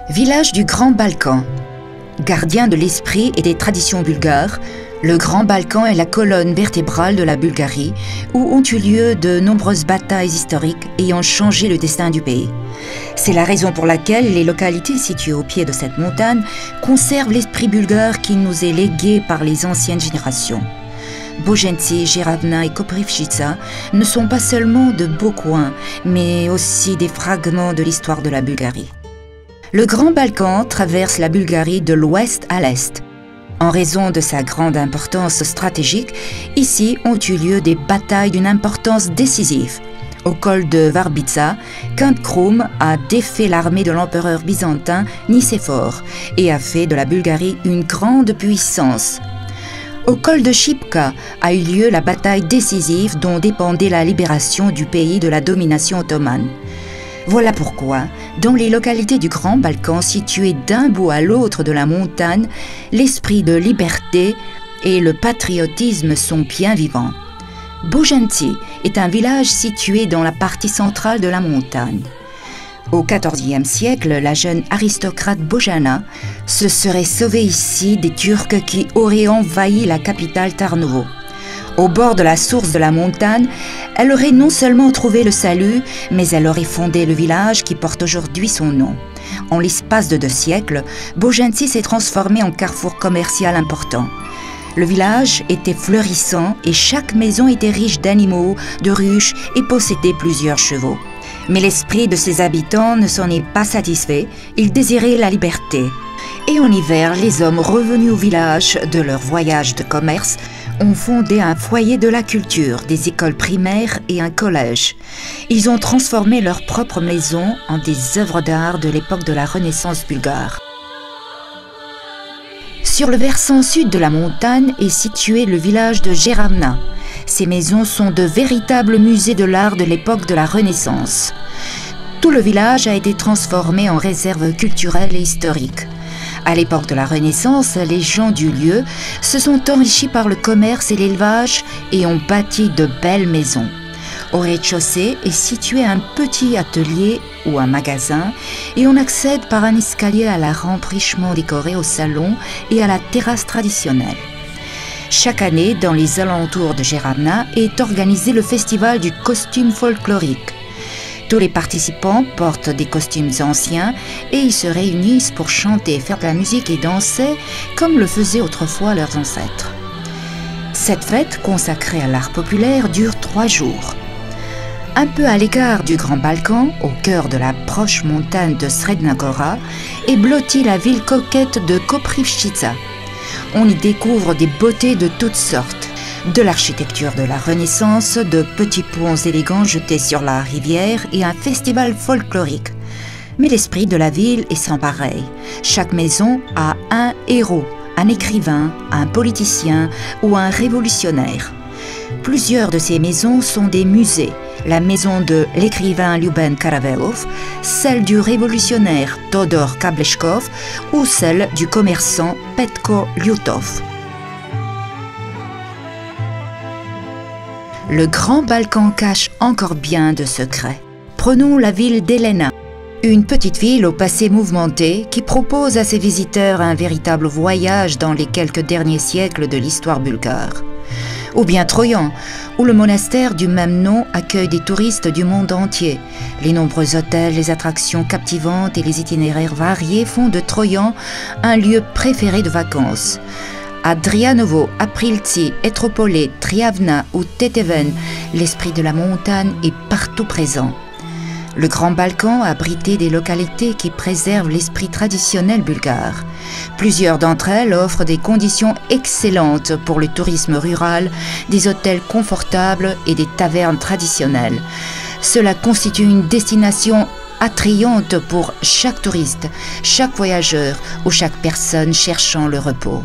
Village du Grand Balkan. Gardien de l'esprit et des traditions bulgares, le Grand Balkan est la colonne vertébrale de la Bulgarie où ont eu lieu de nombreuses batailles historiques ayant changé le destin du pays. C'est la raison pour laquelle les localités situées au pied de cette montagne conservent l'esprit bulgare qui nous est légué par les anciennes générations. Bojanci, Jeravna et Koprivčica ne sont pas seulement de beaux coins, mais aussi des fragments de l'histoire de la Bulgarie. Le Grand Balkan traverse la Bulgarie de l'ouest à l'est. En raison de sa grande importance stratégique, ici ont eu lieu des batailles d'une importance décisive. Au col de Varbița, Count Krum a défait l'armée de l'empereur byzantin Nicéphore et a fait de la Bulgarie une grande puissance. Au col de Shipka a eu lieu la bataille décisive dont dépendait la libération du pays de la domination ottomane. Voilà pourquoi, dans les localités du Grand Balkan situées d'un bout à l'autre de la montagne, l'esprit de liberté et le patriotisme sont bien vivants. Bojanci est un village situé dans la partie centrale de la montagne. Au XIVe siècle, la jeune aristocrate Bojana se serait sauvée ici des Turcs qui auraient envahi la capitale Tarnovo. Au bord de la source de la montagne, elle aurait non seulement trouvé le salut, mais elle aurait fondé le village qui porte aujourd'hui son nom. En l'espace de 2 siècles, Bojanci s'est transformé en carrefour commercial important. Le village était fleurissant et chaque maison était riche d'animaux, de ruches et possédait plusieurs chevaux. Mais l'esprit de ses habitants ne s'en est pas satisfait, ils désiraient la liberté. Et en hiver, les hommes revenus au village de leur voyage de commerce ont fondé un foyer de la culture, des écoles primaires et un collège. Ils ont transformé leur propre maison en des œuvres d'art de l'époque de la Renaissance bulgare. Sur le versant sud de la montagne est situé le village de Jeravna. Ces maisons sont de véritables musées de l'art de l'époque de la Renaissance. Tout le village a été transformé en réserve culturelle et historique. À l'époque de la Renaissance, les gens du lieu se sont enrichis par le commerce et l'élevage et ont bâti de belles maisons. Au rez-de-chaussée est situé un petit atelier ou un magasin et on accède par un escalier à la rampe richement décorée au salon et à la terrasse traditionnelle. Chaque année, dans les alentours de Jeravna, est organisé le festival du costume folklorique. Tous les participants portent des costumes anciens et ils se réunissent pour chanter, faire de la musique et danser comme le faisaient autrefois leurs ancêtres. Cette fête, consacrée à l'art populaire, dure 3 jours. Un peu à l'écart du Grand Balkan, au cœur de la proche montagne de Sredna Gora, est blottie la ville coquette de Koprivčica. On y découvre des beautés de toutes sortes. De l'architecture de la Renaissance, de petits ponts élégants jetés sur la rivière et un festival folklorique. Mais l'esprit de la ville est sans pareil. Chaque maison a un héros, un écrivain, un politicien ou un révolutionnaire. Plusieurs de ces maisons sont des musées. La maison de l'écrivain Lyuben Karavelov, celle du révolutionnaire Todor Kableshkov ou celle du commerçant Petko Lyutov. Le Grand Balkan cache encore bien de secrets. Prenons la ville d'Elena, une petite ville au passé mouvementé qui propose à ses visiteurs un véritable voyage dans les quelques derniers siècles de l'histoire bulgare. Ou bien Troyan, où le monastère du même nom accueille des touristes du monde entier. Les nombreux hôtels, les attractions captivantes et les itinéraires variés font de Troyan un lieu préféré de vacances. À Drianovo, Apriltsi, Etropolé, Triavna ou Teteven, l'esprit de la montagne est partout présent. Le Grand Balkan a abrité des localités qui préservent l'esprit traditionnel bulgare. Plusieurs d'entre elles offrent des conditions excellentes pour le tourisme rural, des hôtels confortables et des tavernes traditionnelles. Cela constitue une destination attrayante pour chaque touriste, chaque voyageur ou chaque personne cherchant le repos.